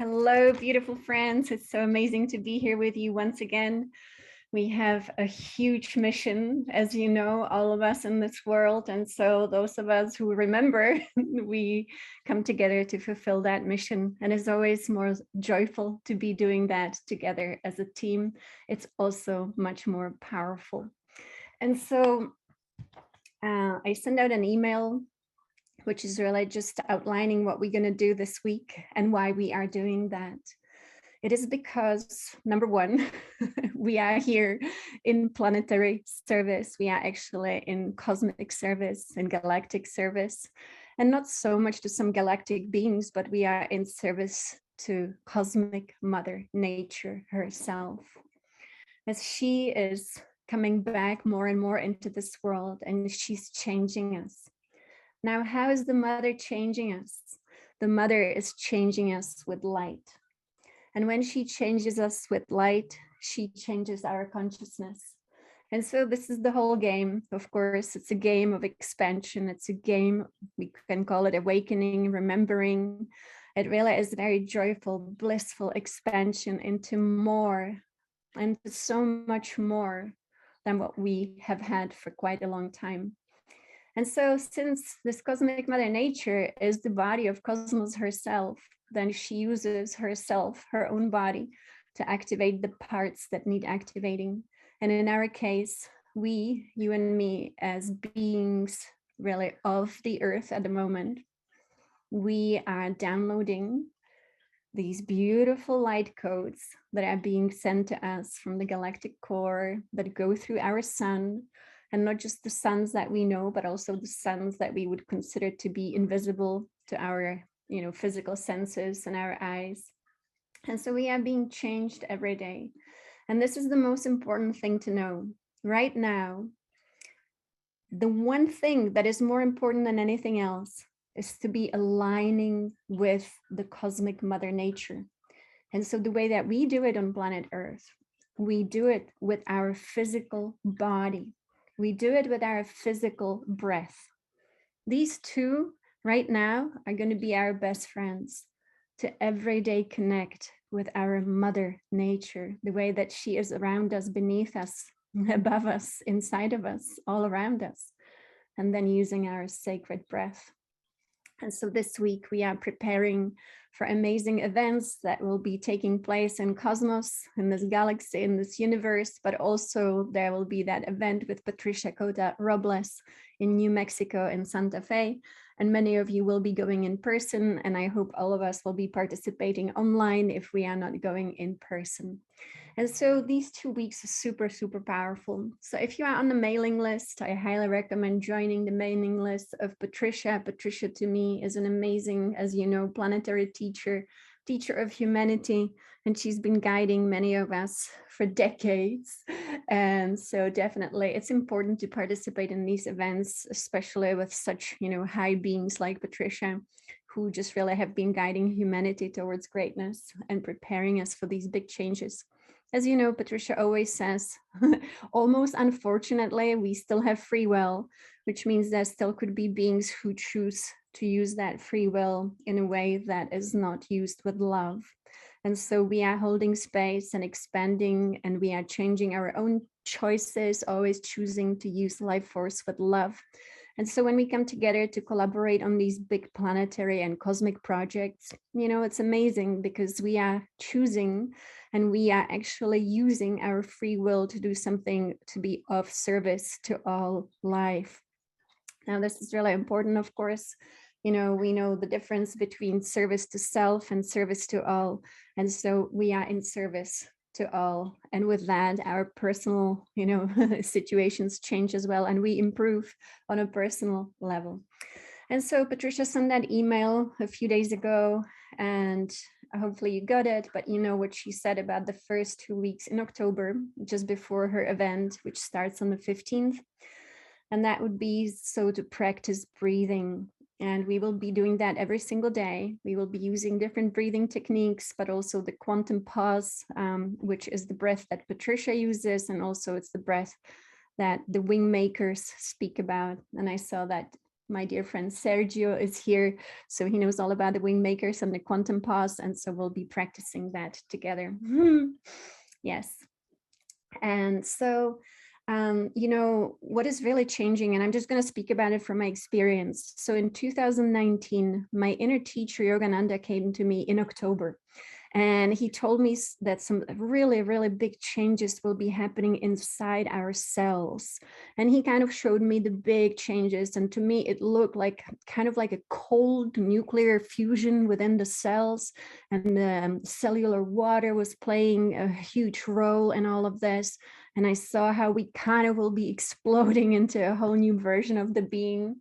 Hello, beautiful friends. It's so amazing to be here with you once again. We have a huge mission, as you know, all of us in this world. And so those of us who remember, we come together to fulfill that mission. And it's always more joyful to be doing that together as a team. It's also much more powerful. And so I sent out an email which is really just outlining what we're going to do this week and why we are doing that. It is because, number one, we are here in planetary service. We are actually in cosmic service and galactic service, and not so much to some galactic beings, but we are in service to cosmic Mother Nature herself. As she is coming back more and more into this world, and she's changing us. Now, how is the mother changing us? The mother is changing us with light. And when she changes us with light, she changes our consciousness. And so this is the whole game. Of course, it's a game of expansion. It's a game, we can call it awakening, remembering. It really is very joyful, blissful expansion into more and so much more than what we have had for quite a long time. And so since this cosmic Mother Nature is the body of Cosmos herself, then she uses herself, her own body, to activate the parts that need activating. And in our case, we, you and me, as beings really of the earth at the moment, we are downloading these beautiful light codes that are being sent to us from the galactic core that go through our sun. And not just the suns that we know, but also the suns that we would consider to be invisible to our, physical senses and our eyes. And so we are being changed every day. And this is the most important thing to know. Right now, the one thing that is more important than anything else is to be aligning with the cosmic Mother Nature. And so the way that we do it on planet Earth, we do it with our physical body. We do it with our physical breath. These two right now are going to be our best friends to everyday connect with our Mother Nature, the way that she is around us, beneath us, above us, inside of us, all around us, and then using our sacred breath. And so this week we are preparing for amazing events that will be taking place in Cosmos, in this galaxy, in this universe, but also there will be that event with Patricia, Coda, Robles in New Mexico and Santa Fe. And many of you will be going in person, and I hope all of us will be participating online if we are not going in person. And so these 2 weeks are super, super powerful. So if you are on the mailing list, I highly recommend joining the mailing list of Patricia. Patricia to me is an amazing, as you know, planetary teacher of humanity. And she's been guiding many of us for decades. And so definitely it's important to participate in these events, especially with such, high beings like Patricia, who just really have been guiding humanity towards greatness and preparing us for these big changes. As you know, Patricia always says, almost unfortunately, we still have free will, which means there still could be beings who choose to use that free will in a way that is not used with love. And so we are holding space and expanding, and we are changing our own choices, always choosing to use life force with love. And so when we come together to collaborate on these big planetary and cosmic projects, it's amazing because we are choosing and we are actually using our free will to do something to be of service to all life. Now, this is really important, of course. We know the difference between service to self and service to all. And so we are in service to all. And with that, our personal, situations change as well. And we improve on a personal level. And so Patricia sent that email a few days ago, and hopefully you got it, but you know what she said about the first 2 weeks in October, just before her event, which starts on the 15th. And that would be so to practice breathing. And we will be doing that every single day. We will be using different breathing techniques, but also the quantum pause, which is the breath that Patricia uses. And also it's the breath that the wing makers speak about. And I saw that My dear friend Sergio is here, so he knows all about the wing makers and the quantum pause, and so we'll be practicing that together. Yes. And so, you know, what is really changing, and I'm just going to speak about it from my experience. So in 2019, my inner teacher, Yogananda, came to me in October. And he told me that some really, really big changes will be happening inside our cells. And he kind of showed me the big changes. And to me, it looked like kind of like a cold nuclear fusion within the cells. And the cellular water was playing a huge role in all of this. And I saw how we kind of will be exploding into a whole new version of the being.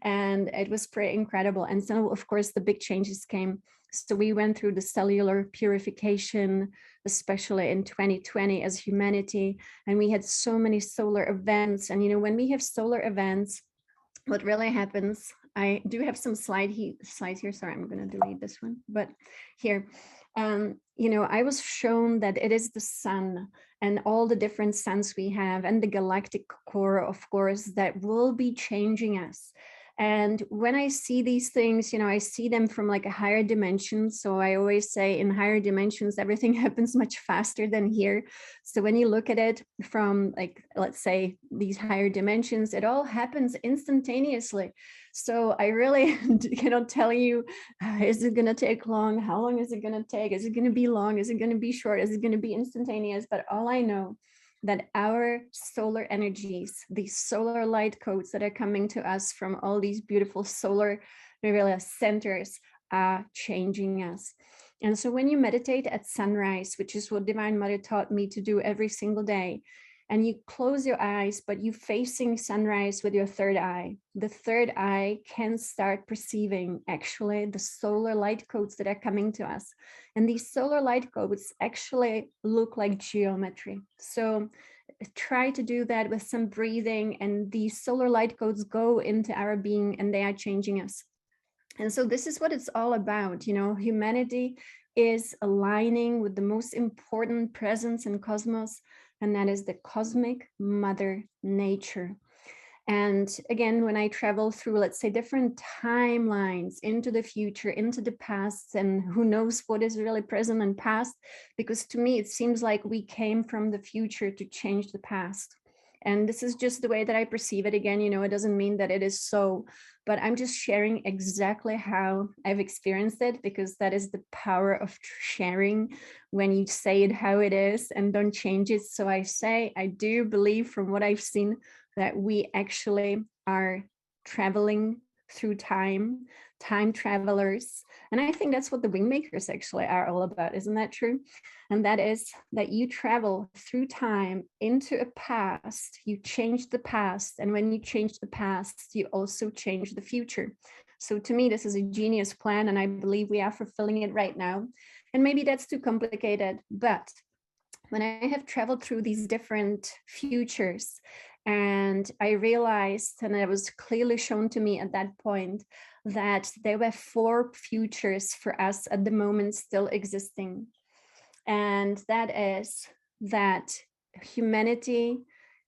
And it was pretty incredible. And so, of course, the big changes came. So we went through the cellular purification, especially in 2020 as humanity, and we had so many solar events. And, you know, when we have solar events, what really happens, I do have some slides here. Sorry, I'm going to delete this one, but here, you know, I was shown that it is the sun and all the different suns we have and the galactic core, of course, that will be changing us. And when I see these things, you know, I see them from like a higher dimension. So I always say in higher dimensions, everything happens much faster than here. So when you look at it from like, let's say these higher dimensions, it all happens instantaneously. So I really cannot tell you, is it going to take long? How long is it going to take? Is it going to be long? Is it going to be short? Is it going to be instantaneous? But all I know that our solar energies, these solar light codes that are coming to us from all these beautiful solar centers are changing us. And so when you meditate at sunrise, which is what Divine Mother taught me to do every single day, and you close your eyes, but you facing sunrise with your third eye, the third eye can start perceiving actually the solar light codes that are coming to us. And these solar light codes actually look like geometry. So try to do that with some breathing, and these solar light codes go into our being and they are changing us. And so this is what it's all about. You know, humanity is aligning with the most important presence in cosmos, and that is the cosmic mother nature. And again, when I travel through, let's say, different timelines into the future, into the past, and who knows what is really present and past, because to me, it seems like we came from the future to change the past. And this is just the way that I perceive it. Again, you know, it doesn't mean that it is so, but I'm just sharing exactly how I've experienced it, because that is the power of sharing when you say it how it is and don't change it. So I say, I do believe from what I've seen that we actually are traveling through time travelers. And I think that's what the wing makers actually are all about. Isn't that true? And that is that you travel through time into a past, you change the past. And when you change the past, you also change the future. So to me, this is a genius plan, and I believe we are fulfilling it right now. And maybe that's too complicated, but when I have traveled through these different futures, and I realized, and it was clearly shown to me at that point, that there were 4 futures for us at the moment still existing. And that is that humanity,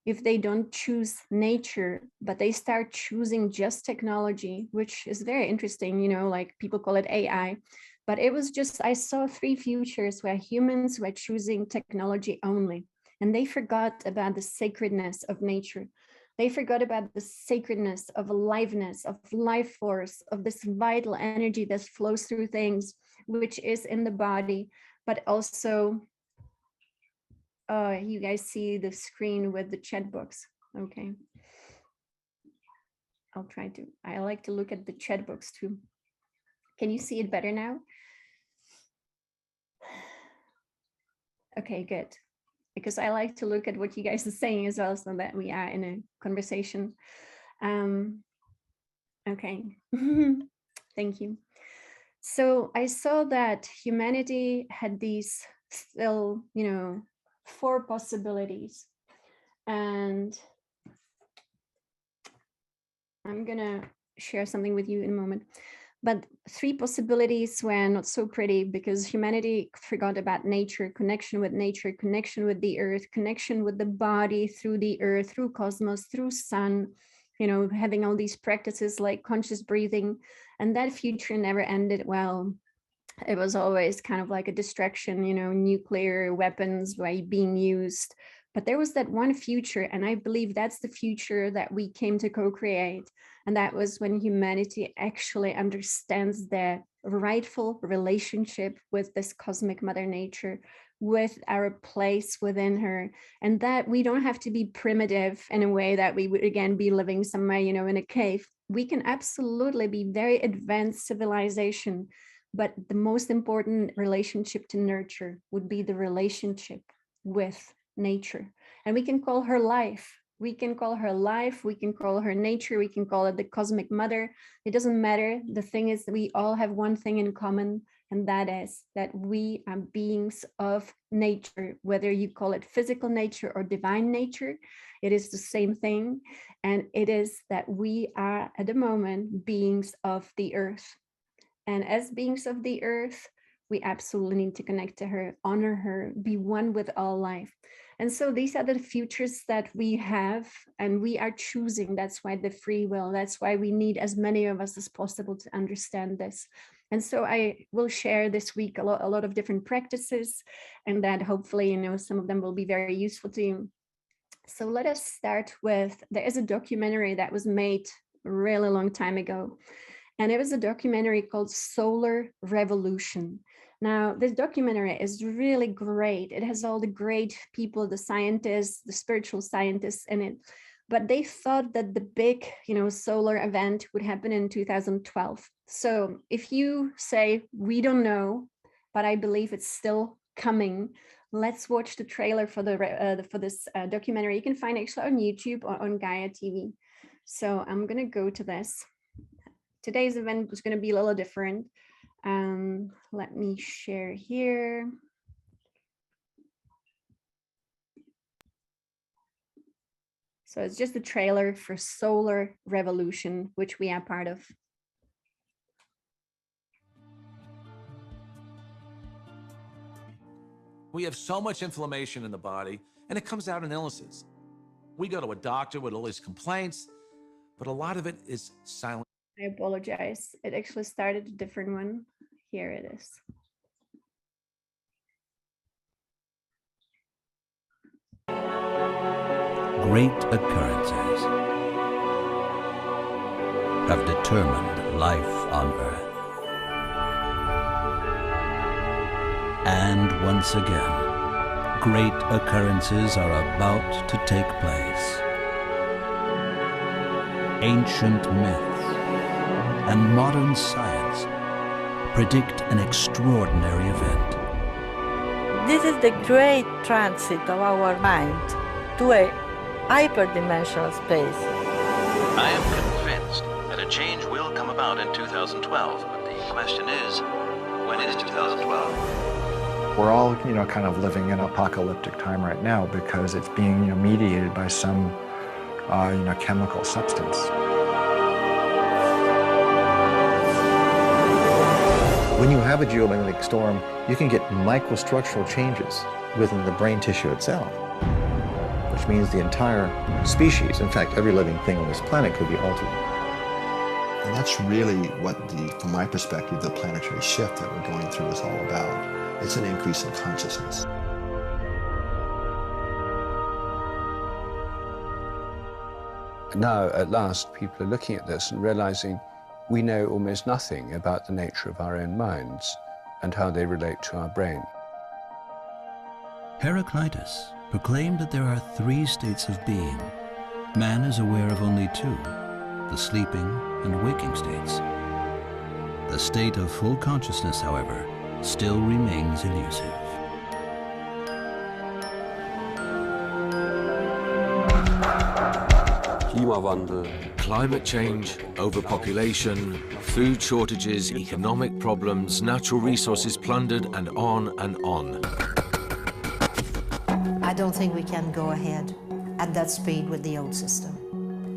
if they don't choose nature, but they start choosing just technology, which is very interesting, you know, like people call it AI. But it was just, I saw 3 futures where humans were choosing technology only. And they forgot about the sacredness of nature. They forgot about the sacredness of aliveness, of life force, of this vital energy that flows through things, which is in the body, but also, you guys see the screen with the chat box. Okay. I'll try to, I like to look at the chat box too. Can you see it better now? Okay, good. Because I like to look at what you guys are saying as well, so that we are in a conversation. Okay, thank you. So I saw that humanity had these still, you know, 4 possibilities. And I'm gonna share something with you in a moment. But 3 possibilities were not so pretty, because humanity forgot about nature, connection with the earth, connection with the body through the earth, through cosmos, through sun, having all these practices like conscious breathing, and that future never ended well. It was always kind of like a distraction, nuclear weapons being used. But there was that one future, and I believe that's the future that we came to co-create. And that was when humanity actually understands their rightful relationship with this cosmic mother nature, with our place within her, and that we don't have to be primitive in a way that we would again be living somewhere, in a cave. We can absolutely be very advanced civilization, but the most important relationship to nurture would be the relationship with nature. And we can call her life. We can call her life. We can call her nature. We can call it the cosmic mother. It doesn't matter. The thing is that we all have one thing in common, and that is that we are beings of nature, whether you call it physical nature or divine nature, it is the same thing. And it is that we are at the moment beings of the earth. And as beings of the earth, we absolutely need to connect to her, honor her, be one with all life. And so these are the futures that we have, and we are choosing. That's why the free will, that's why we need as many of us as possible to understand this. And so I will share this week a lot of different practices, and that hopefully, some of them will be very useful to you. So let us start with, there is a documentary that was made a really long time ago. And it was a documentary called Solar Revolution. Now, this documentary is really great. It has all the great people, the scientists, the spiritual scientists in it. But they thought that the big, solar event would happen in 2012. So if you say, we don't know, but I believe it's still coming, let's watch the trailer for this documentary. You can find it actually on YouTube or on Gaia TV. So I'm going to go to this. Today's event is going to be a little different. Let me share here. So it's just a trailer for Solar Revolution, which we are part of. We have so much inflammation in the body, and it comes out in illnesses. We go to a doctor with all these complaints, but a lot of it is silent. I apologize. It actually started a different one. Here it is. Great occurrences have determined life on Earth. And once again, great occurrences are about to take place. Ancient myths and modern science predict an extraordinary event. This is the great transit of our mind to a hyperdimensional space. I am convinced that a change will come about in 2012, but the question is, when is 2012? We're all, kind of living in apocalyptic time right now because it's being, mediated by some, chemical substance. When you have a geomagnetic storm, you can get microstructural changes within the brain tissue itself, which means the entire species, in fact, every living thing on this planet could be altered. And that's really what from my perspective, the planetary shift that we're going through is all about. It's an increase in consciousness. Now, at last, people are looking at this and realizing we know almost nothing about the nature of our own minds and how they relate to our brain. Heraclitus proclaimed that there are 3 states of being. Man is aware of only 2, the sleeping and waking states. The state of full consciousness, however, still remains elusive. Climate change, overpopulation, food shortages, economic problems, natural resources plundered, and on and on. I don't think we can go ahead at that speed with the old system.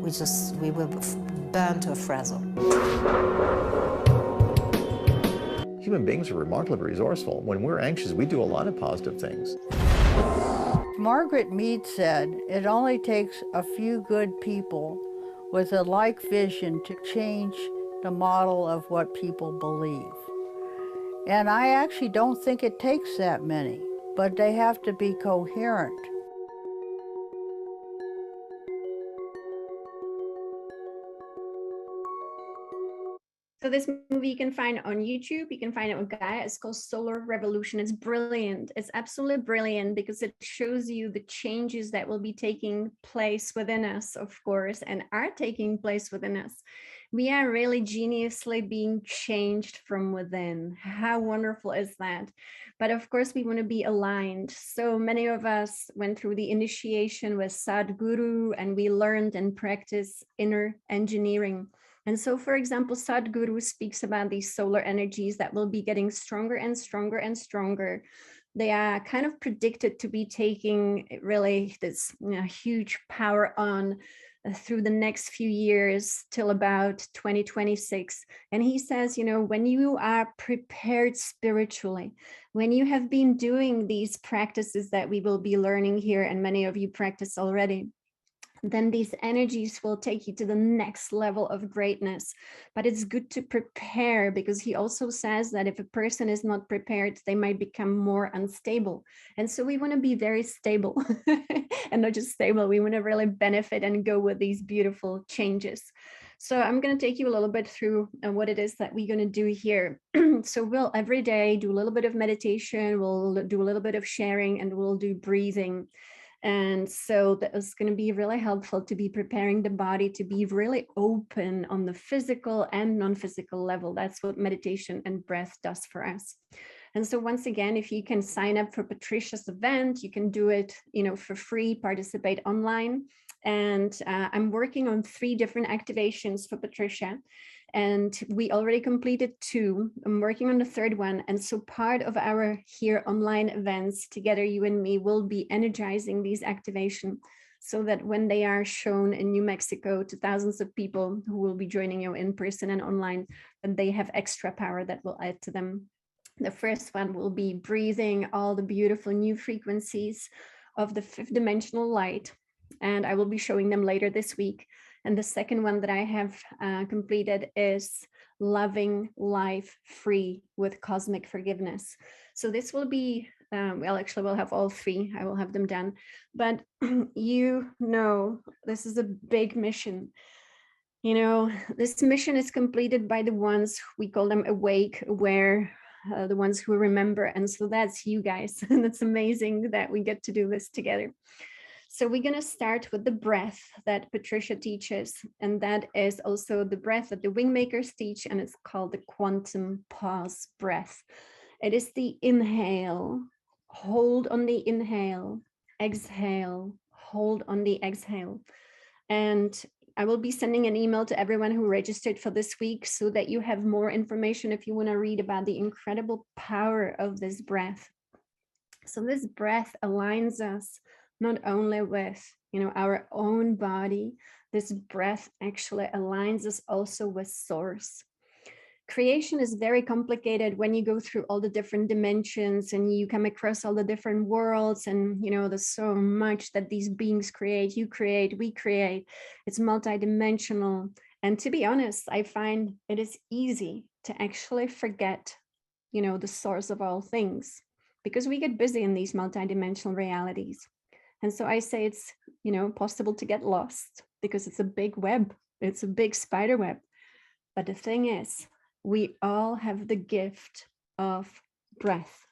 We will burn to a frazzle. Human beings are remarkably resourceful. When we're anxious, we do a lot of positive things. Margaret Mead said, it only takes a few good people with a like vision to change the model of what people believe. And I actually don't think it takes that many, but they have to be coherent. So this movie you can find on YouTube, you can find it on Gaia. It's called Solar Revolution. It's brilliant. It's absolutely brilliant because it shows you the changes that will be taking place within us, of course, and are taking place within us. We are really geniusly being changed from within. How wonderful is that? But of course, we want to be aligned. So many of us went through the initiation with Sadhguru, and we learned and practiced inner engineering. And so, for example, Sadhguru speaks about these solar energies that will be getting stronger and stronger and stronger. They are kind of predicted to be taking really this huge power on through the next few years till about 2026. And he says, when you are prepared spiritually, when you have been doing these practices that we will be learning here, and many of you practice already, then these energies will take you to the next level of greatness. But it's good to prepare, because he also says that if a person is not prepared, they might become more unstable. And so we want to be very stable and not just stable. We want to really benefit and go with these beautiful changes. So I'm going to take you a little bit through what it is that we're going to do here. So we'll every day do a little bit of meditation, we'll do a little bit of sharing, and we'll do breathing. And so that is going to be really helpful to be preparing the body to be really open on the physical and non-physical level. That's what meditation and breath does for us. And so once again, if you can sign up for Patricia's event, you can do it, for free, participate online. And I'm working on 3 different activations for Patricia. And we already completed 2. I'm working on the 3rd one. And so part of our here online events together, you and me, will be energizing these activations so that when they are shown in New Mexico to thousands of people who will be joining you in person and online, then they have extra power that will add to them. The first one will be breathing all the beautiful new frequencies of the 5th dimensional light. And I will be showing them later this week. And the second one that I have completed is loving life free with cosmic forgiveness. So this will be, we'll have all 3. I will have them done. But this is a big mission. This mission is completed by the ones, we call them awake, aware, the ones who remember. And so that's you guys. And it's amazing that we get to do this together. So we're going to start with the breath that Patricia teaches, and that is also the breath that the Wingmakers teach, and it's called the quantum pause breath. It is the inhale, hold on the inhale, exhale, hold on the exhale. And I will be sending an email to everyone who registered for this week so that you have more information if you want to read about the incredible power of this breath. So this breath aligns us not only with, our own body. This breath actually aligns us also with source. Creation is very complicated when you go through all the different dimensions and you come across all the different worlds, and there's so much that these beings create, you create, we create. It's multidimensional. And to be honest, I find it is easy to actually forget, the source of all things, because we get busy in these multidimensional realities. And so I say it's, possible to get lost because it's a big web. It's a big spider web. But the thing is, we all have the gift of breath.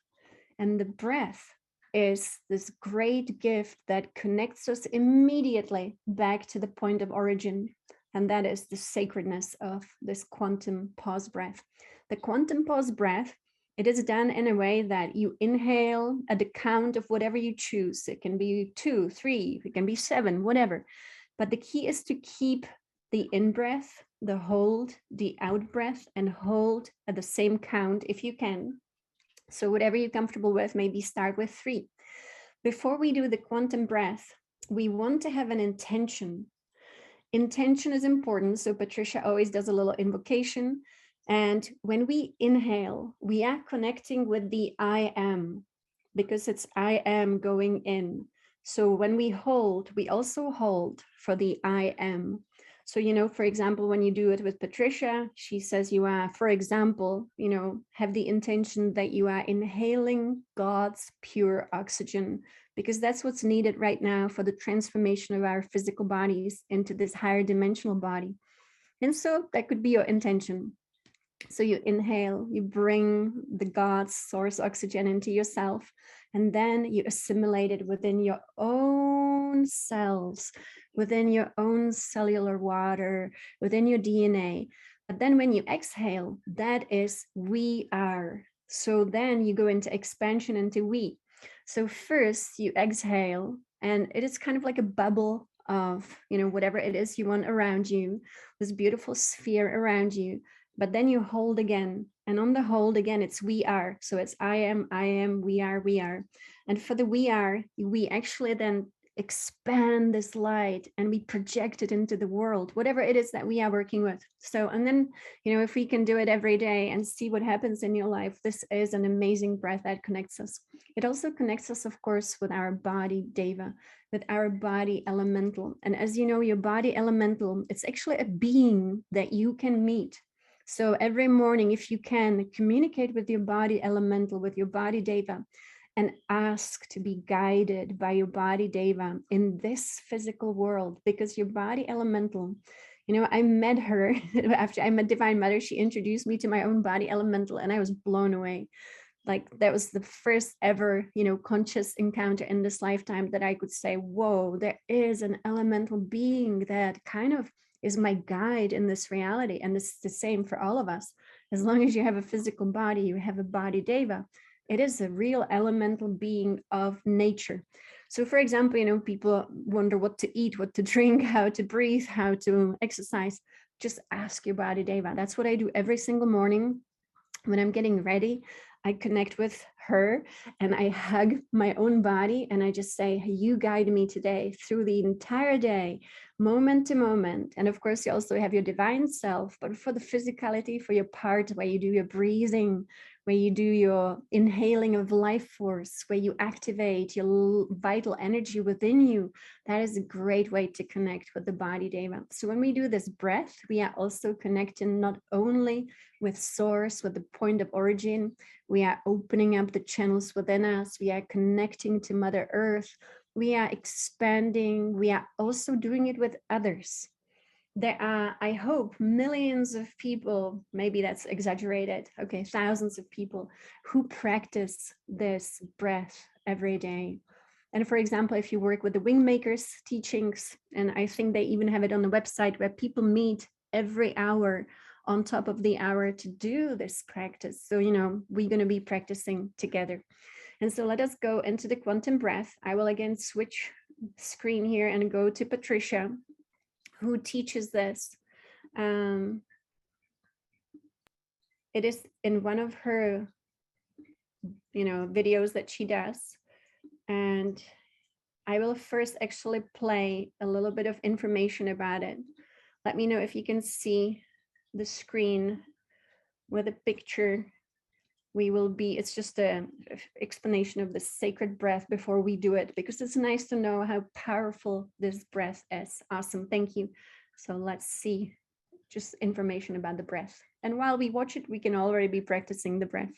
And the breath is this great gift that connects us immediately back to the point of origin. And that is the sacredness of this quantum pause breath. The quantum pause breath, it is done in a way that you inhale at the count of whatever you choose. It can be 2, 3, it can be 7, whatever. But the key is to keep the in-breath, the hold, the out-breath, and hold at the same count if you can. So whatever you're comfortable with, maybe start with 3. Before we do the quantum breath, we want to have an intention. Intention is important. So Patricia always does a little invocation. And when we inhale, we are connecting with the I am, because it's I am going in. So when we hold, we also hold for the I am. So, for example, when you do it with Patricia, she says you are, for example, have the intention that you are inhaling God's pure oxygen, because that's what's needed right now for the transformation of our physical bodies into this higher dimensional body. And so that could be your intention. So you inhale, you bring the God's source oxygen into yourself, and then you assimilate it within your own cells, within your own cellular water, within your DNA. But then when you exhale, that is we are. So then you go into expansion into we. So first you exhale, and it is kind of like a bubble of, whatever it is you want around you, this beautiful sphere around you. But then you hold again, and on the hold again, it's we are. So it's I am, we are, we are. And for the we are, we actually then expand this light and we project it into the world, whatever it is that we are working with. So, and then, if we can do it every day and see what happens in your life, this is an amazing breath that connects us. It also connects us, of course, with our body deva, with our body elemental. And as you know, your body elemental, it's actually a being that you can meet. So every morning, if you can, communicate with your body elemental, with your body deva, and ask to be guided by your body deva in this physical world, because your body elemental, I met her after I met Divine Mother. She introduced me to my own body elemental, and I was blown away. Like, that was the first ever, conscious encounter in this lifetime that I could say, whoa, there is an elemental being that kind of is my guide in this reality. And it's the same for all of us. As long as you have a physical body, you have a body deva. It is a real elemental being of nature. So for example, people wonder what to eat, what to drink, how to breathe, how to exercise. Just ask your body deva. That's what I do every single morning when I'm getting ready. I connect with her and I hug my own body and I just say, you guide me today through the entire day, moment to moment. And of course, you also have your divine self, but for the physicality, for your part where you do your breathing, where you do your inhaling of life force, where you activate your vital energy within you, that is a great way to connect with the body deva. So when we do this breath, we are also connecting not only with source, with the point of origin, we are opening up the channels within us, we are connecting to Mother Earth, we are expanding, we are also doing it with others. There are, I hope, millions of people, maybe that's exaggerated, okay, thousands of people who practice this breath every day. And for example, if you work with the Wingmakers teachings, and I think they even have it on the website where people meet every hour on top of the hour to do this practice. So, we're going to be practicing together. And so let us go into the quantum breath. I will again switch screen here and go to Patricia, who teaches this. It is in one of her, videos that she does. And I will first actually play a little bit of information about it. Let me know if you can see the screen with a picture. It's just an explanation of the sacred breath before we do it, because it's nice to know how powerful this breath is. Awesome, thank you. So let's see just information about the breath. And while we watch it, we can already be practicing the breath.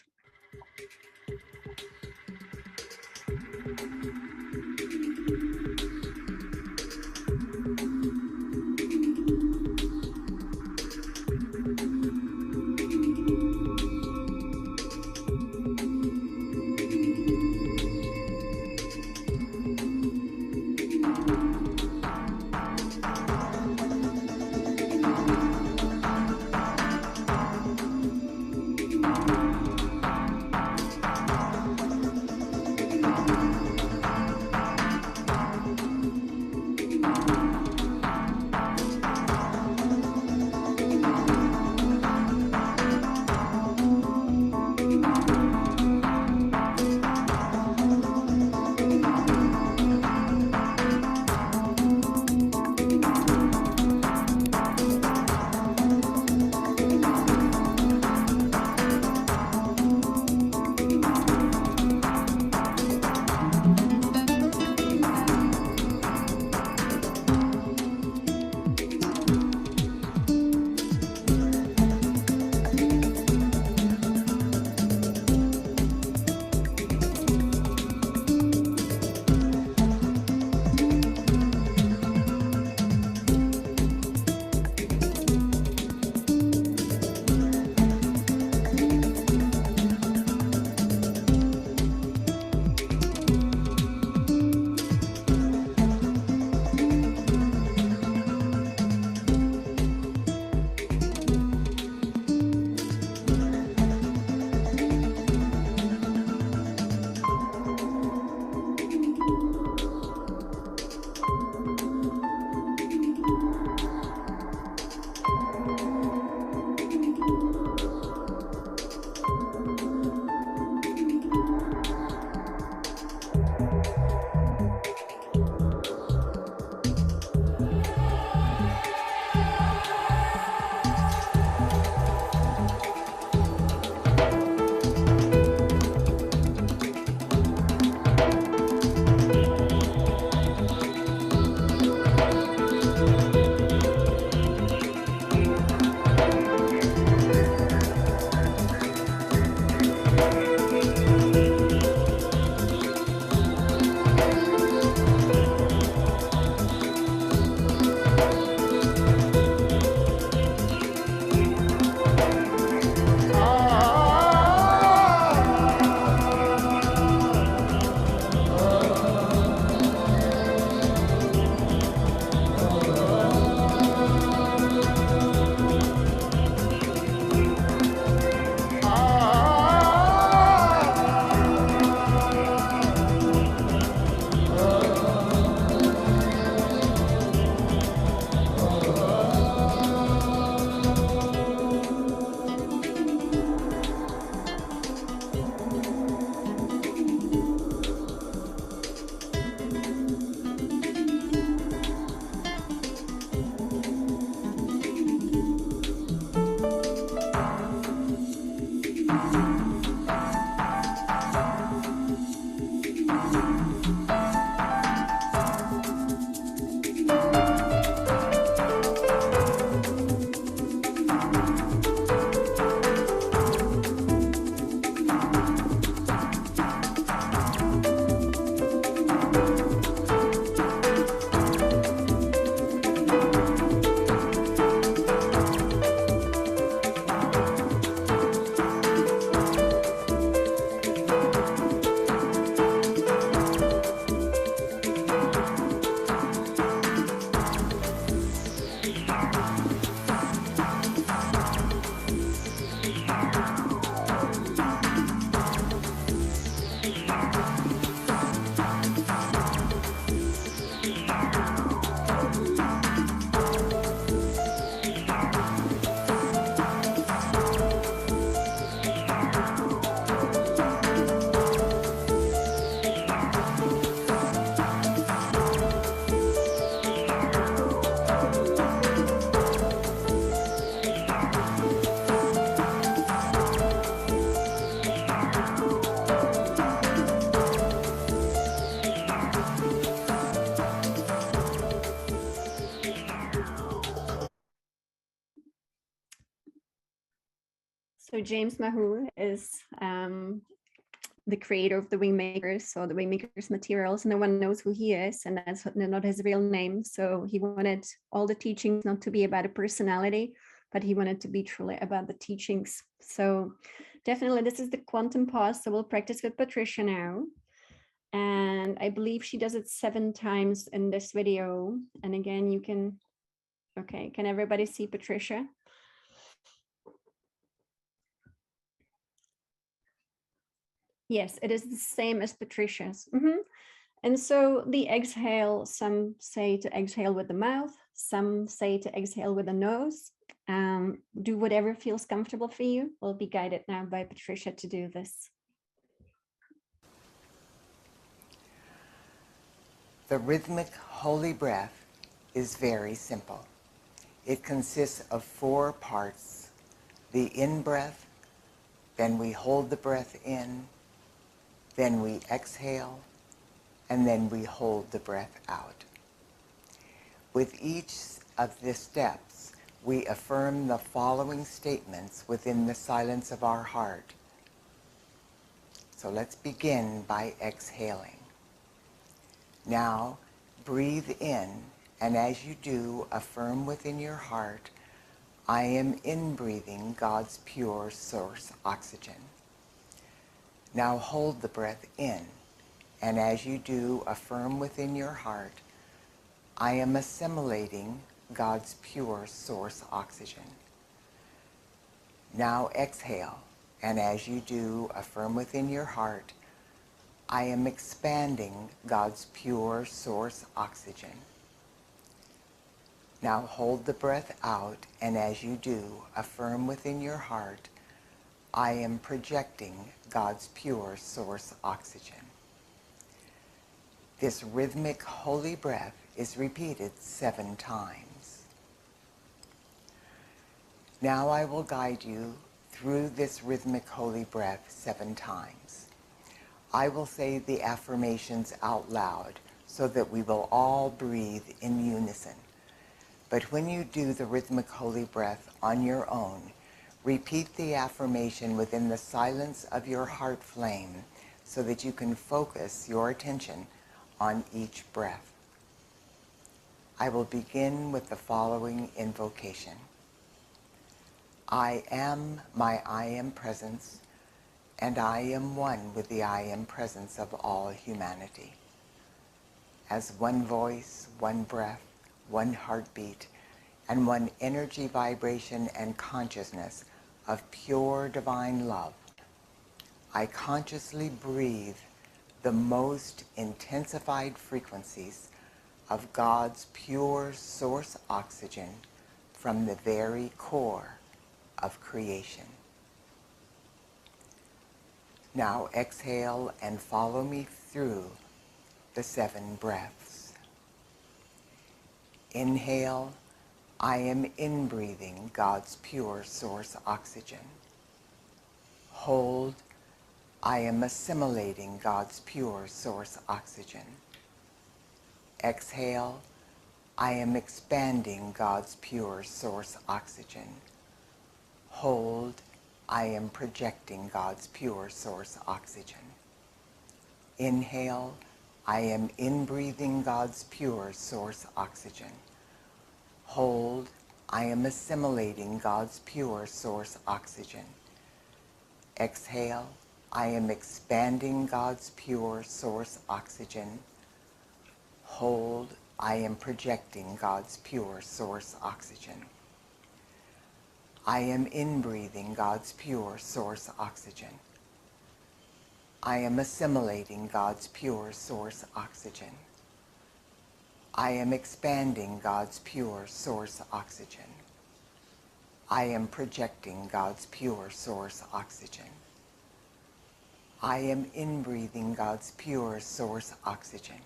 So James Mahu is the creator of the Wingmakers, so the Wingmakers materials. No one knows who he is, and that's not his real name. So he wanted all the teachings not to be about a personality, but he wanted to be truly about the teachings. So definitely this is the quantum pause. So we'll practice with Patricia now. And I believe she does it 7 times in this video. And again, you can, okay, can everybody see Patricia? Yes, it is the same as Patricia's. And so the exhale, some say to exhale with the mouth, some say to exhale with the nose. Do whatever feels comfortable for you. We'll be guided now by Patricia to do this. The rhythmic holy breath is very simple. It consists of 4 parts. The in-breath, then we hold the breath in, then we exhale, and then we hold the breath out. With each of the steps, we affirm the following statements within the silence of our heart. So let's begin by exhaling. Now, breathe in, and as you do, affirm within your heart, I am in-breathing God's pure source oxygen. Now hold the breath in, and as you do, affirm within your heart, I am assimilating God's pure source oxygen. Now exhale, and as you do, affirm within your heart, I am expanding God's pure source oxygen. Now hold the breath out, and as you do, affirm within your heart, I am projecting God's pure source oxygen. This rhythmic holy breath is repeated 7 times. Now I will guide you through this rhythmic holy breath 7 times. I will say the affirmations out loud so that we will all breathe in unison. But when you do the rhythmic holy breath on your own, repeat the affirmation within the silence of your heart flame so that you can focus your attention on each breath. I will begin with the following invocation. I am my I am presence, and I am one with the I am presence of all humanity. As one voice, one breath, one heartbeat, and one energy, vibration, and consciousness of pure divine love, I consciously breathe the most intensified frequencies of God's pure source oxygen from the very core of creation. Now exhale and follow me through the 7 breaths. Inhale, I am in-breathing God's pure source oxygen. Hold, I am assimilating God's pure source oxygen. Exhale, I am expanding God's pure source oxygen. Hold, I am projecting God's pure source oxygen. Inhale, I am inbreathing God's pure source oxygen. Hold, I am assimilating God's pure source oxygen. Exhale, I am expanding God's pure source oxygen. Hold, I am projecting God's pure source oxygen. I am inbreathing God's pure source oxygen. I am assimilating God's pure source oxygen. I am expanding God's pure source oxygen. I am projecting God's pure source oxygen. I am inbreathing God's pure source oxygen.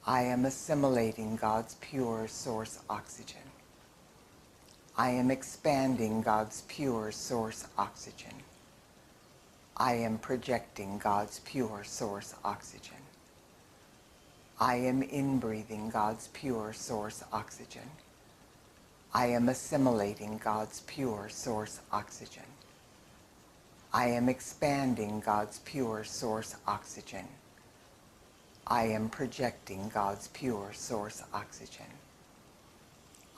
I am assimilating God's pure source oxygen. I am expanding God's pure source oxygen. I am projecting God's pure source oxygen. I am inbreathing God's pure source oxygen. I am assimilating God's pure source oxygen. I am expanding God's pure source oxygen. I am projecting God's pure source oxygen.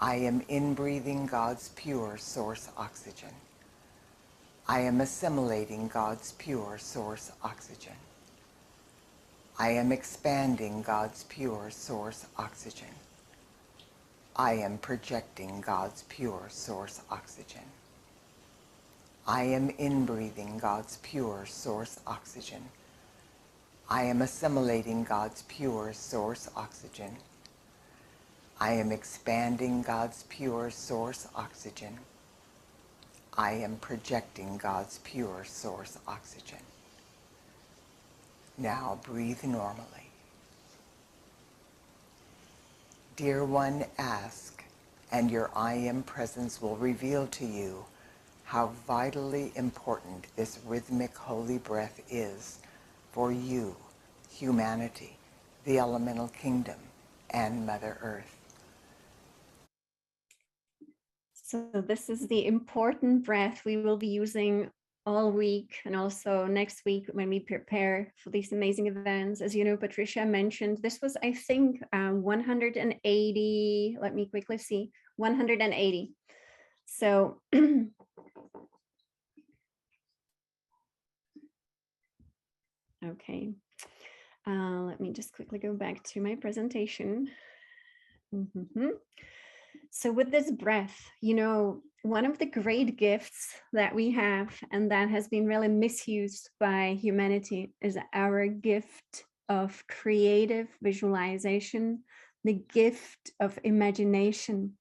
I am inbreathing God's pure source oxygen. I am assimilating God's pure source oxygen. I am expanding God's pure source oxygen. I am projecting God's pure source oxygen. I am inbreathing God's pure source oxygen. I am assimilating God's pure source oxygen. I am expanding God's pure source oxygen. I am projecting God's pure source oxygen. Now breathe normally. Dear one, ask, and your I Am presence will reveal to you how vitally important this rhythmic holy breath is for you, humanity, the elemental kingdom, and Mother Earth. So this is the important breath we will be using all week and also next week when we prepare for these amazing events. As you know, Patricia mentioned, this was, I think, 180, let me quickly see, 180. So okay, let me just quickly go back to my presentation. So with this breath, you know, one of the great gifts that we have, and that has been really misused by humanity, is our gift of creative visualization, the gift of imagination.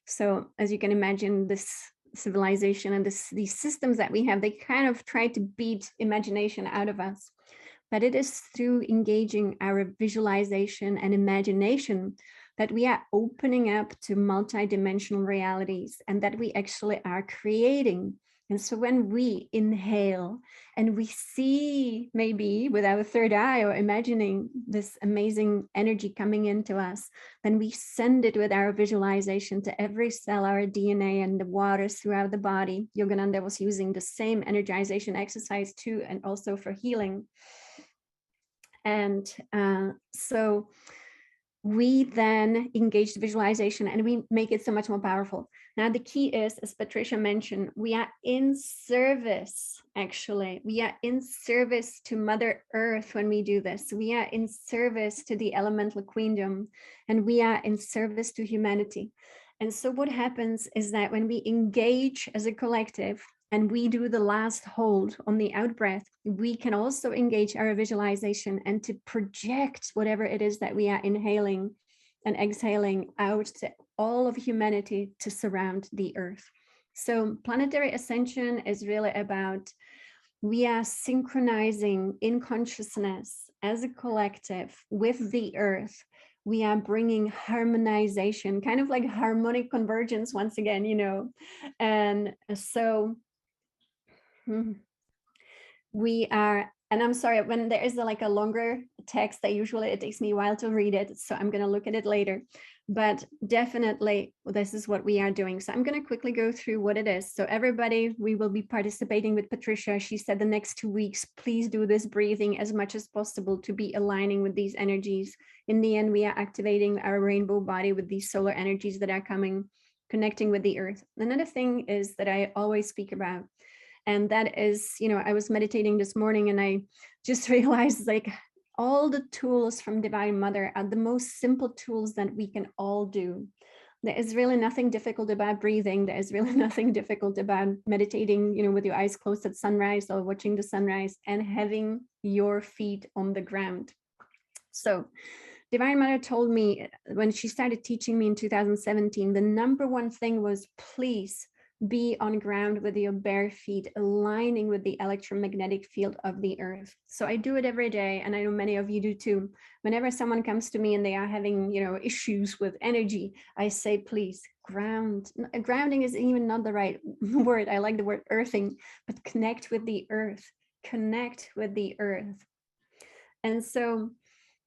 So as you can imagine, this civilization and these systems that we have, they kind of try to beat imagination out of us. But it is through engaging our visualization and imagination that we are opening up to multidimensional realities and that we actually are creating. And so when we inhale and we see, maybe with our third eye or imagining this amazing energy coming into us, then we send it with our visualization to every cell, our DNA and the waters throughout the body. Yogananda was using the same energization exercise too, and also for healing. And so we then engage the visualization and we make it so much more powerful. Now, the key is, as Patricia mentioned, we are in service, actually. We are in service to Mother Earth when we do this. We are in service to the elemental queendom, and we are in service to humanity. And so what happens is that when we engage as a collective, and we do the last hold on the out breath, we can also engage our visualization and to project whatever it is that we are inhaling and exhaling out to all of humanity to surround the earth. So planetary ascension is really about, we are synchronizing in consciousness as a collective with the earth. We are bringing harmonization, kind of like harmonic convergence once again, you know. And so we are, and I'm sorry, when there is like a longer text, usually it takes me a while to read it, so I'm going to look at it later. But definitely, this is what we are doing. So I'm going to quickly go through what it is. So everybody, we will be participating with Patricia. She said the next 2 weeks, please do this breathing as much as possible to be aligning with these energies. In the end, we are activating our rainbow body with these solar energies that are coming, connecting with the earth. Another thing is that I always speak about, and that is, I was meditating this morning and I just realized like all the tools from Divine Mother are the most simple tools that we can all do. There is really nothing difficult about breathing. There is really nothing difficult about meditating, with your eyes closed at sunrise or watching the sunrise and having your feet on the ground. So Divine Mother told me when she started teaching me in 2017, the number one thing was, please be on ground with your bare feet, aligning with the electromagnetic field of the earth. So I do it every day, and I know many of you do too. Whenever someone comes to me and they are having, issues with energy, I say, please ground. Grounding is even not the right word. I like the word earthing, but connect with the earth. Connect with the earth. And so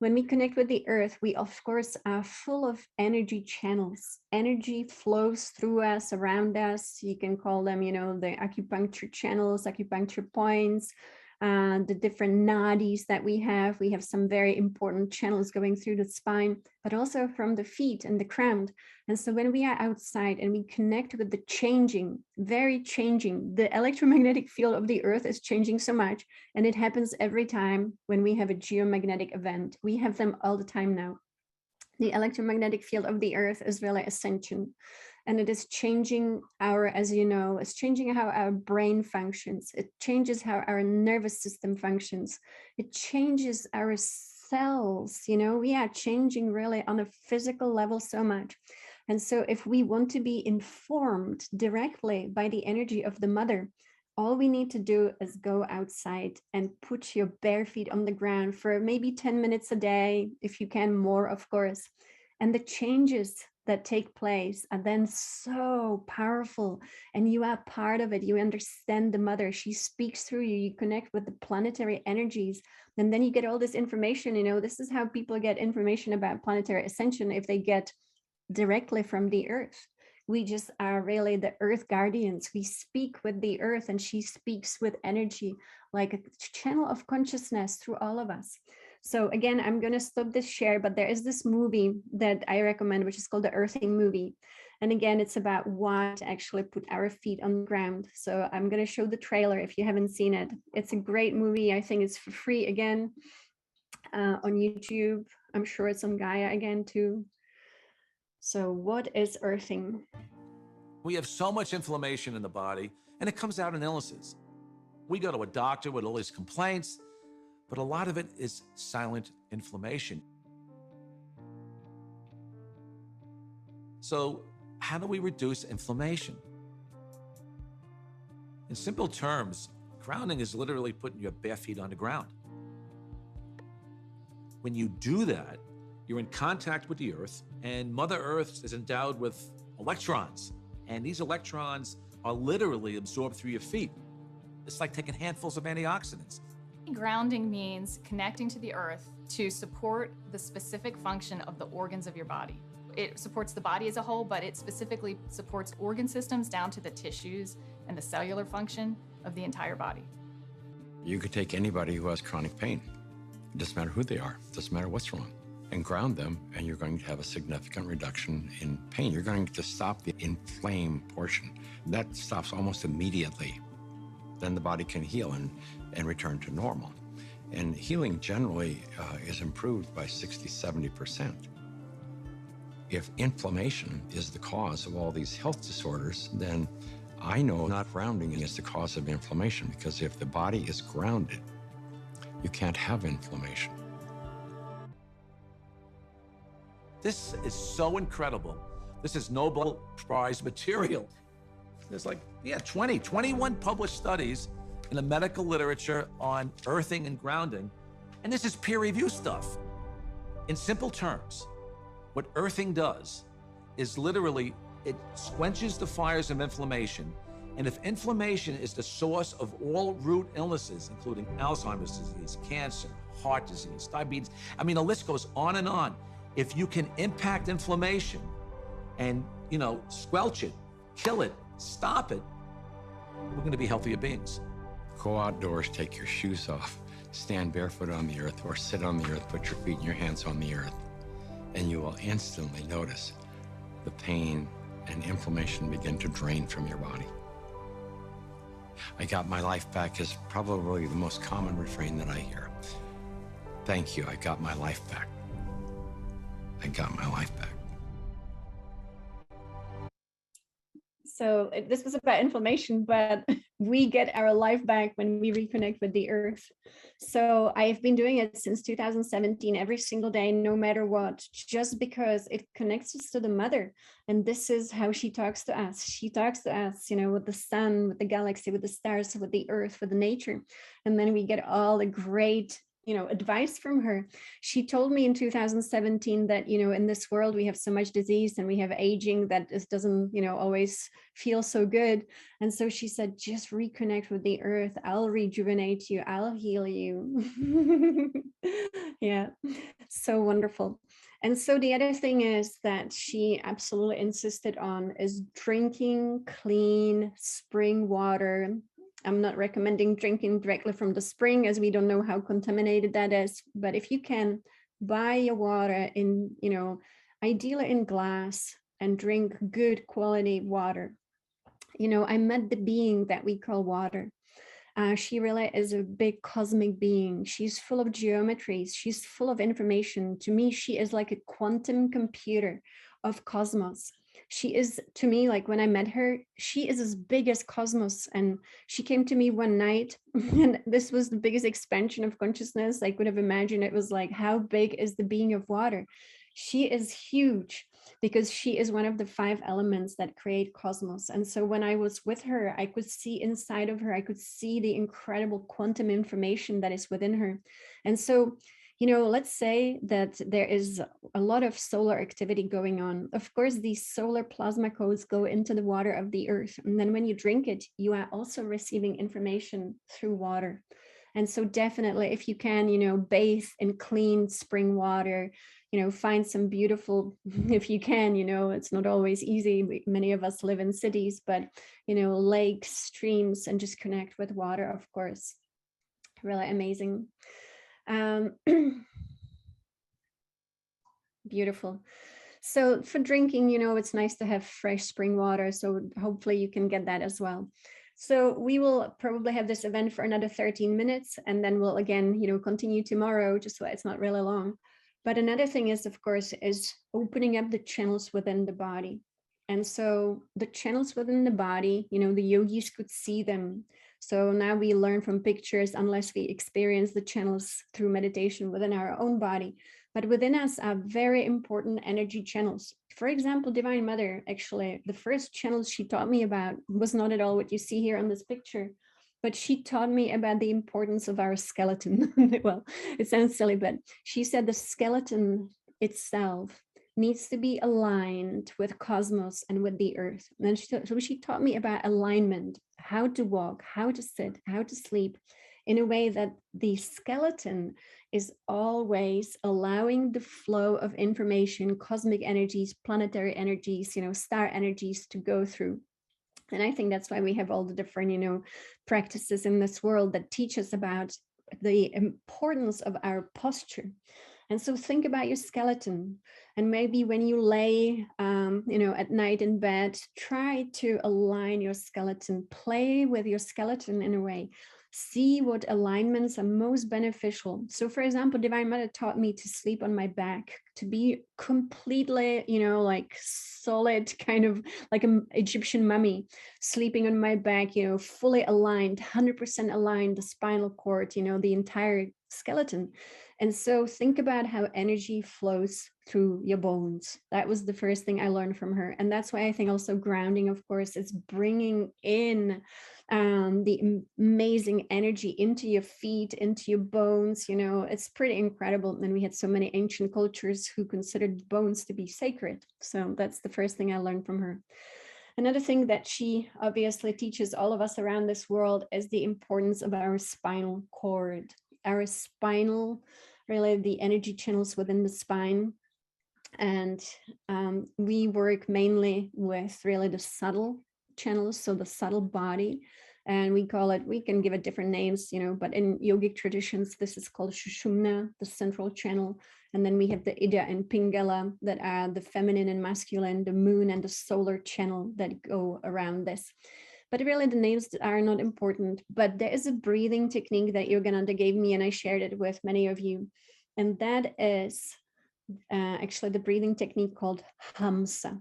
when we connect with the earth, we of course are full of energy channels. Energy flows through us, around us. You can call them, the acupuncture channels, acupuncture points, the different nadis that we have. We have some very important channels going through the spine, but also from the feet and the crown. And so when we are outside and we connect with the changing, very changing, the electromagnetic field of the earth is changing so much. And it happens every time when we have a geomagnetic event. We have them all the time now. The electromagnetic field of the earth is really ascension. And it is changing it's changing how our brain functions. It changes how our nervous system functions. It changes our cells. We are changing really on a physical level so much. And so if we want to be informed directly by the energy of the mother, all we need to do is go outside and put your bare feet on the ground for maybe 10 minutes a day, if you can, more, of course. And the changes that take place are then so powerful, and you are part of it. You understand the mother. She speaks through you. You connect with the planetary energies, and then you get all this information. This is how people get information about planetary ascension, if they get directly from the earth. We just are really the earth guardians. We speak with the earth, and she speaks with energy, like a channel of consciousness through all of us. So again, I'm going to stop this share, but there is this movie that I recommend, which is called the Earthing Movie. And again, it's about why to actually put our feet on the ground. So I'm going to show the trailer if you haven't seen it. It's a great movie. I think it's for free again on YouTube. I'm sure it's on Gaia again too. So what is earthing? We have so much inflammation in the body, and it comes out in illnesses. We go to a doctor with all these complaints, but a lot of it is silent inflammation. So how do we reduce inflammation? In simple terms, grounding is literally putting your bare feet on the ground. When you do that, you're in contact with the earth, and Mother Earth is endowed with electrons. And these electrons are literally absorbed through your feet. It's like taking handfuls of antioxidants. Grounding means connecting to the earth to support the specific function of the organs of your body. It supports the body as a whole, but it specifically supports organ systems down to the tissues and the cellular function of the entire body. You could take anybody who has chronic pain. It doesn't matter who they are, it doesn't matter what's wrong, and ground them, and you're going to have a significant reduction in pain. You're going to stop the inflamed portion. That stops almost immediately. Then the body can heal and return to normal. And healing generally is improved by 60–70%. If inflammation is the cause of all these health disorders, then I know not grounding is the cause of inflammation, because if the body is grounded, you can't have inflammation. This is so incredible. This is Nobel Prize material. There's 21 published studies in the medical literature on earthing and grounding, and this is peer-reviewed stuff. In simple terms, what earthing does is literally, it quenches the fires of inflammation, And if inflammation is the source of all root illnesses, including Alzheimer's disease, cancer, heart disease, diabetes, I mean, the list goes on and on. If you can impact inflammation and, you know, squelch it, kill it, stop it, we're going to be healthier beings. Go outdoors, take your shoes off, stand barefoot on the earth, or sit on the earth, put your feet and your hands on the earth, and you will instantly notice the pain and inflammation begin to drain from your body. I got my life back is probably the most common refrain that I hear. Thank you, I got my life back. I got my life back. So this was about inflammation, but we get our life back when we reconnect with the earth. So I've been doing it since 2017, every single day, no matter what, just because it connects us to the mother. And this is how she talks to us. She talks to us, you know, with the sun, with the galaxy, with the stars, with the earth, with the nature. And then we get all the great, you know, advice from her. She told me in 2017 that, you know, in this world, we have so much disease and we have aging that it doesn't, you know, always feel so good. And so she said, just reconnect with the earth. I'll rejuvenate you. I'll heal you. Yeah, so wonderful. And so the other thing is that she absolutely insisted on is drinking clean spring water. I'm not recommending drinking directly from the spring, as we don't know how contaminated that is. But if you can, buy your water in, you know, ideally in glass, and drink good quality water. You know, I met the being that we call water. She really is a big cosmic being. She's full of geometries. She's full of information. To me, she is like a quantum computer of cosmos. She is, to me, like when I met her, she is as big as cosmos. And she came to me one night, and this was the biggest expansion of consciousness I could have imagined. It was like, how big is the being of water? She is huge because she is one of the 5 elements that create cosmos. And so when I was with her, I could see inside of her, I could see the incredible quantum information that is within her. And so, you know, let's say that there is a lot of solar activity going on. Of course, these solar plasma codes go into the water of the earth. And then when you drink it, you are also receiving information through water. And so definitely, if you can, you know, bathe in clean spring water, you know, find some beautiful, if you can, you know, it's not always easy. Many of us live in cities, but, you know, lakes, streams, and just connect with water, of course. Really amazing. Beautiful. So for drinking, you know, it's nice to have fresh spring water. So hopefully you can get that as well. So we will probably have this event for another 13 minutes, and then we'll again, you know, continue tomorrow, just so it's not really long. But another thing is, of course, is opening up the channels within the body. And so the channels within the body, you know, the yogis could see them. So now we learn from pictures unless we experience the channels through meditation within our own body. But within us are very important energy channels. For example, Divine Mother, actually, the first channels she taught me about was not at all what you see here on this picture, but she taught me about the importance of our skeleton. Well, it sounds silly, but she said the skeleton itself needs to be aligned with cosmos and with the earth. And so she taught me about alignment, how to walk, how to sit, how to sleep in a way that the skeleton is always allowing the flow of information, cosmic energies, planetary energies, you know, star energies to go through. And I think that's why we have all the different, you know, practices in this world that teach us about the importance of our posture. And so think about your skeleton, and maybe when you lay, you know, at night in bed, try to align your skeleton, play with your skeleton in a way. See what alignments are most beneficial. So for example, Divine Mother taught me to sleep on my back, to be completely, you know, like solid, kind of like an Egyptian mummy, sleeping on my back, you know, fully aligned, 100% aligned, the spinal cord, you know, the entire skeleton. And so think about how energy flows through your bones. That was the first thing I learned from her. And that's why I think also grounding, of course, is bringing in the amazing energy into your feet, into your bones. You know, it's pretty incredible. And we had so many ancient cultures who considered bones to be sacred. So that's the first thing I learned from her. Another thing that she obviously teaches all of us around this world is the importance of our spinal cord. Our spinal, really the energy channels within the spine. And we work mainly with really the subtle channels, so the subtle body. And we call it, we can give it different names, you know, but in yogic traditions, this is called Sushumna, the central channel. And then we have the Ida and Pingala that are the feminine and masculine, the moon and the solar channel that go around this. But really the names are not important, but there is a breathing technique that Yogananda gave me and I shared it with many of you. And that is actually the breathing technique called Hamsa.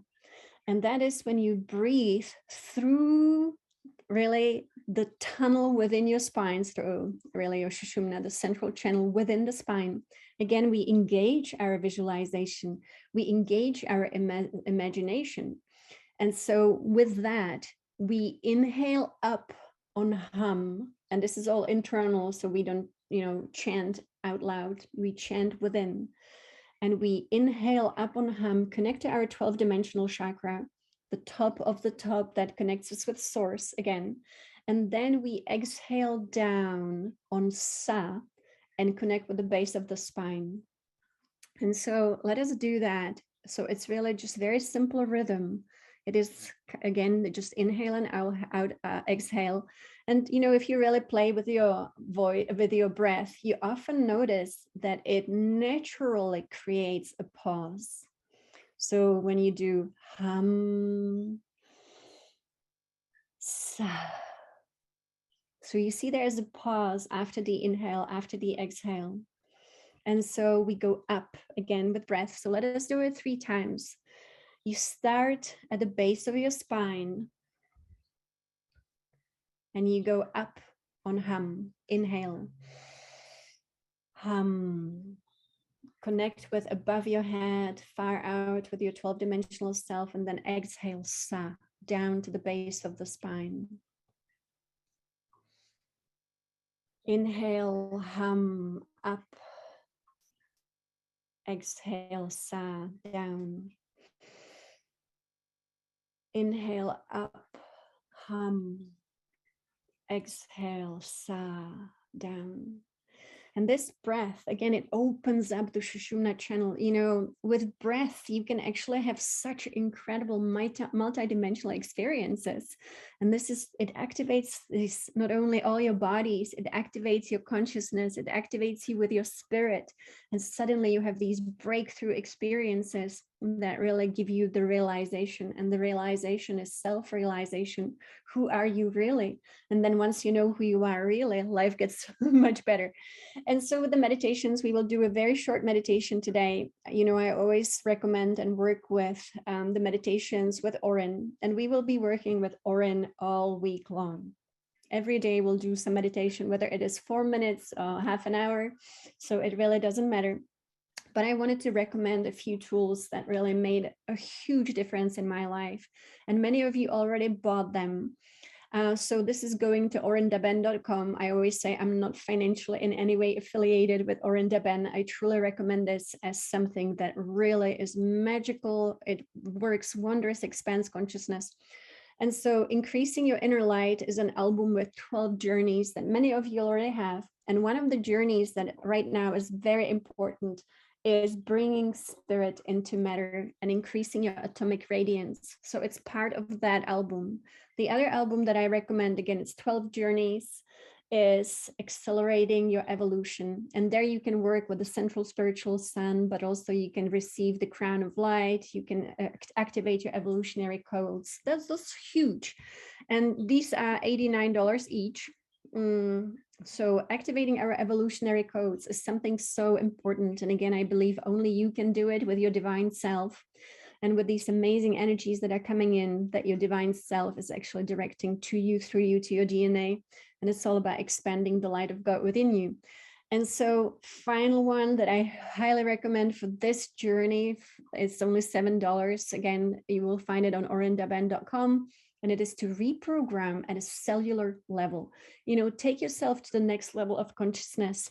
And that is when you breathe through really the tunnel within your spine, through really your Sushumna, the central channel within the spine. Again, we engage our visualization, we engage our imagination. And so with that, we inhale up on hum, and this is all internal, so we don't, you know, chant out loud, we chant within. And we inhale up on hum, connect to our 12-dimensional chakra, the top of the top that connects us with source again. And then we exhale down on sa and connect with the base of the spine. And so let us do that. So it's really just very simple rhythm. It is, again, just inhale and out, exhale. And, you know, if you really play with your voice, with your breath, you often notice that it naturally creates a pause. So when you do hum, sa, so you see there's a pause after the inhale, after the exhale. And so we go up again with breath. So let us do it 3 times. You start at the base of your spine and you go up on hum, inhale, hum, connect with above your head, far out with your 12-dimensional self, and then exhale, sa, down to the base of the spine. Inhale, hum, up, exhale, sa, down. Inhale, up, hum, exhale, sa, down. And this breath, again, it opens up the Sushumna channel. You know, with breath, you can actually have such incredible multi-dimensional experiences. And this is, it activates this, not only all your bodies, it activates your consciousness, it activates you with your spirit. And suddenly you have these breakthrough experiences that really give you the realization. And the realization is self-realization. Who are you really? And then once you know who you are really, life gets much better. And so with the meditations, we will do a very short meditation today. You know, I always recommend and work with the meditations with Oren, and we will be working with Oren all week long. Every day we'll do some meditation, whether it is 4 minutes or half an hour. So it really doesn't matter. But I wanted to recommend a few tools that really made a huge difference in my life. And many of you already bought them. So this is going to orendaben.com. I always say I'm not financially in any way affiliated with Oren Daben. I truly recommend this as something that really is magical. It works wondrous, expands consciousness. And so Increasing Your Inner Light is an album with 12 journeys that many of you already have. And one of the journeys that right now is very important is bringing spirit into matter and increasing your atomic radiance. So it's part of that album. The other album that I recommend, again, it's 12 journeys, is Accelerating Your Evolution. And there you can work with the central spiritual sun, but also you can receive the crown of light. You can activate your evolutionary codes. That's huge. And these are $89 each. So activating our evolutionary codes is something so important. And again, I believe only you can do it with your divine self and with these amazing energies that are coming in, that your divine self is actually directing to you, through you, to your DNA. And it's all about expanding the light of God within you. And so final one that I highly recommend for this journey, it's only $7. Again, you will find it on orendaben.com. And it is to reprogram at a cellular level. You know, take yourself to the next level of consciousness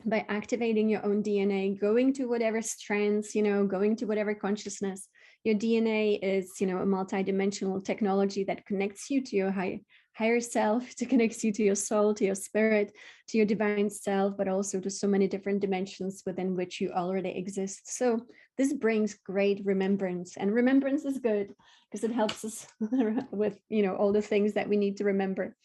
by activating your own DNA, going to whatever strands, you know, going to whatever consciousness. Your DNA is, a multidimensional technology that connects you to your higher self, to connects you to your soul, to your spirit, to your divine self, but also to so many different dimensions within which you already exist. So this brings great remembrance, and remembrance is good because it helps us with, all the things that we need to remember.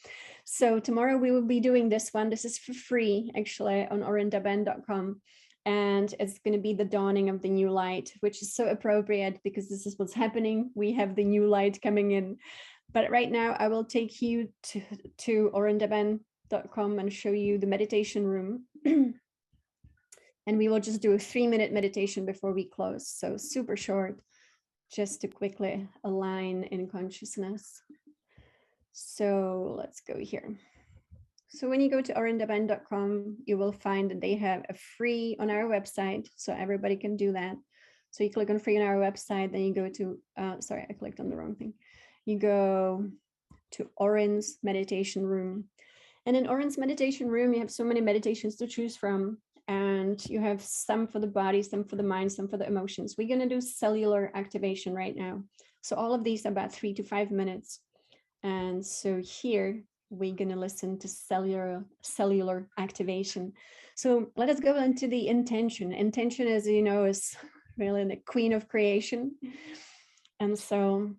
So tomorrow we will be doing this one. This is for free, actually, on orindaben.com. And it's going to be the dawning of the new light, which is so appropriate because this is what's happening. We have the new light coming in. But right now I will take you to orindaben.com and show you the meditation room. And we will just do a 3-minute meditation before we close. So super short, just to quickly align in consciousness. So let's go here. So when you go to orindaben.com, you will find that they have a free on our website. So everybody can do that. So you click on free on our website, then you go to, sorry, I clicked on the wrong thing. You go to Orin's meditation room. And in Orin's meditation room, you have so many meditations to choose from. And you have some for the body, some for the mind, some for the emotions. We're going to do cellular activation right now. So all of these are about 3 to 5 minutes. And so here we're going to listen to cellular activation. So let us go into the intention. Intention, as you know, is really the queen of creation. And so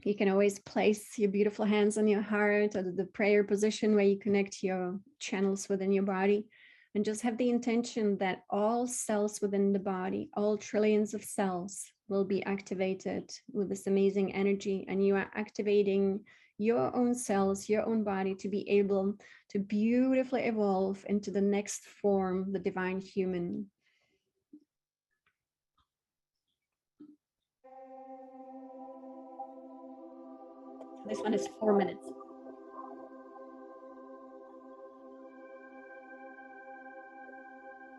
you can always place your beautiful hands on your heart, or the prayer position where you connect your channels within your body, and just have the intention that all cells within the body, all trillions of cells, will be activated with this amazing energy. And you are activating your own cells, your own body, to be able to beautifully evolve into the next form, the divine human. This one is 4 minutes.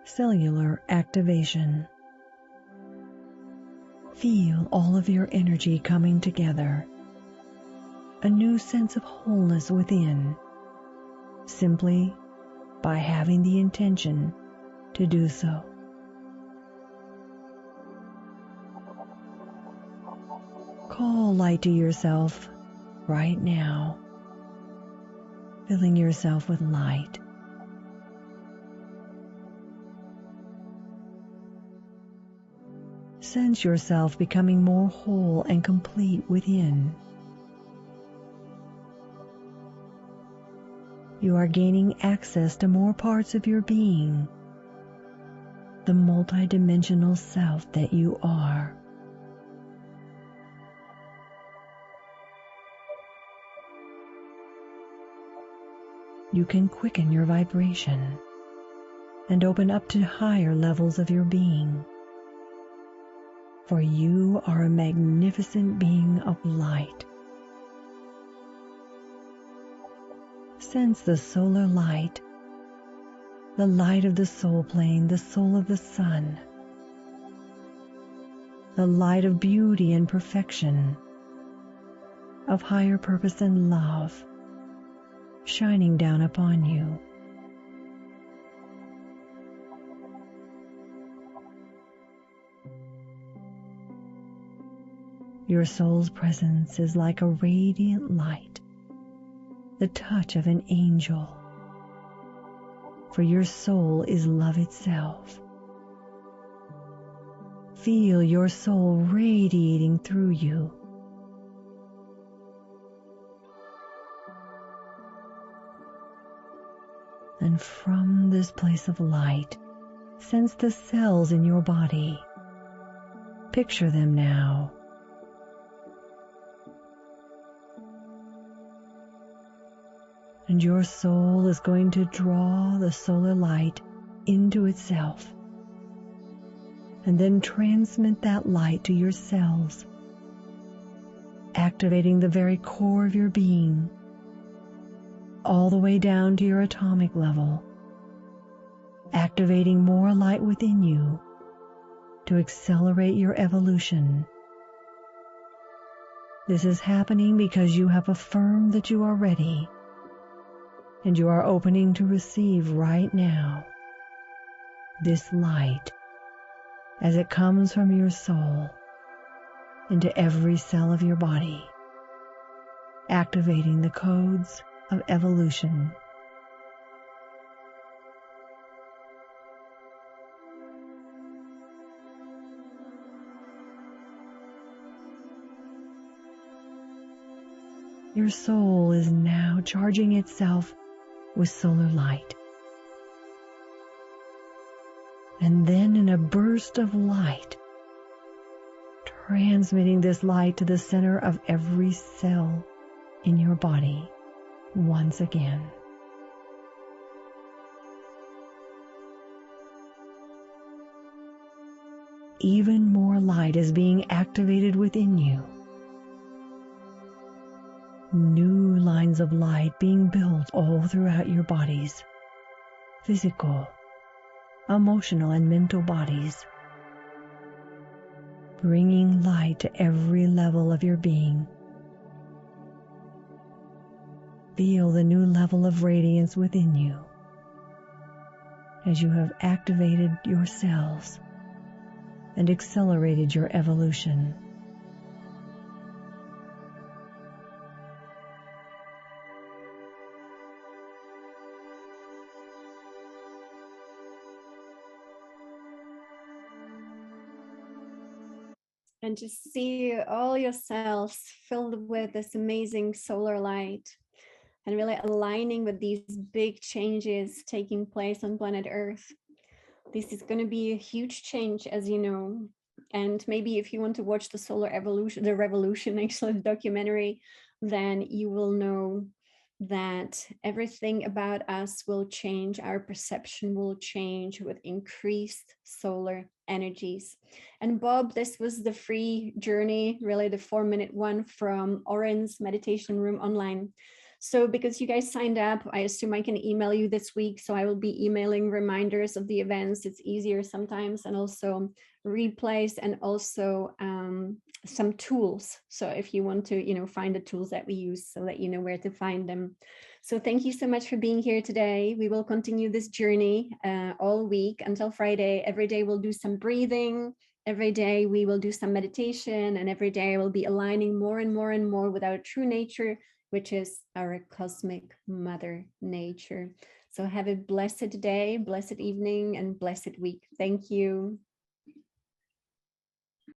Cellular activation. Feel all of your energy coming together. A new sense of wholeness within, simply by having the intention to do so. Call light to yourself right now, filling yourself with light. Sense yourself becoming more whole and complete within. You are gaining access to more parts of your being, the multidimensional self that you are. You can quicken your vibration and open up to higher levels of your being, for you are a magnificent being of light. Sense the solar light, the light of the soul plane, the soul of the sun, the light of beauty and perfection, of higher purpose and love, shining down upon you. Your soul's presence is like a radiant light, the touch of an angel, for your soul is love itself. Feel your soul radiating through you. And from this place of light, sense the cells in your body. Picture them now. And your soul is going to draw the solar light into itself, and then transmit that light to your cells, activating the very core of your being, all the way down to your atomic level, activating more light within you to accelerate your evolution. This is happening because you have affirmed that you are ready, and you are opening to receive right now this light as it comes from your soul, into every cell of your body, activating the codes of evolution. Your soul is now charging itself with solar light. And then in a burst of light, transmitting this light to the center of every cell in your body once again. Even more light is being activated within you. New lines of light being built all throughout your bodies, physical, emotional, and mental bodies, bringing light to every level of your being. Feel the new level of radiance within you as you have activated your cells and accelerated your evolution. And just see all your cells filled with this amazing solar light and really aligning with these big changes taking place on planet Earth. This is going to be a huge change, as you know. And maybe if you want to watch the solar evolution, the revolution, actually, the documentary, then you will know that everything about us will change. Our perception will change with increased solar energies. And Bob, this was the free journey, really the 4-minute one from Oren's meditation room online. So because you guys signed up, I assume I can email you this week. So I will be emailing reminders of the events. It's easier sometimes, and also replays, and also some tools. So if you want to, find the tools that we use, so that you know where to find them. So thank you so much for being here today. We will continue this journey all week until Friday. Every day we'll do some breathing. Every day we will do some meditation, and every day we'll be aligning more and more and more with our true nature, which is our cosmic mother nature. So have a blessed day, blessed evening, and blessed week. Thank you.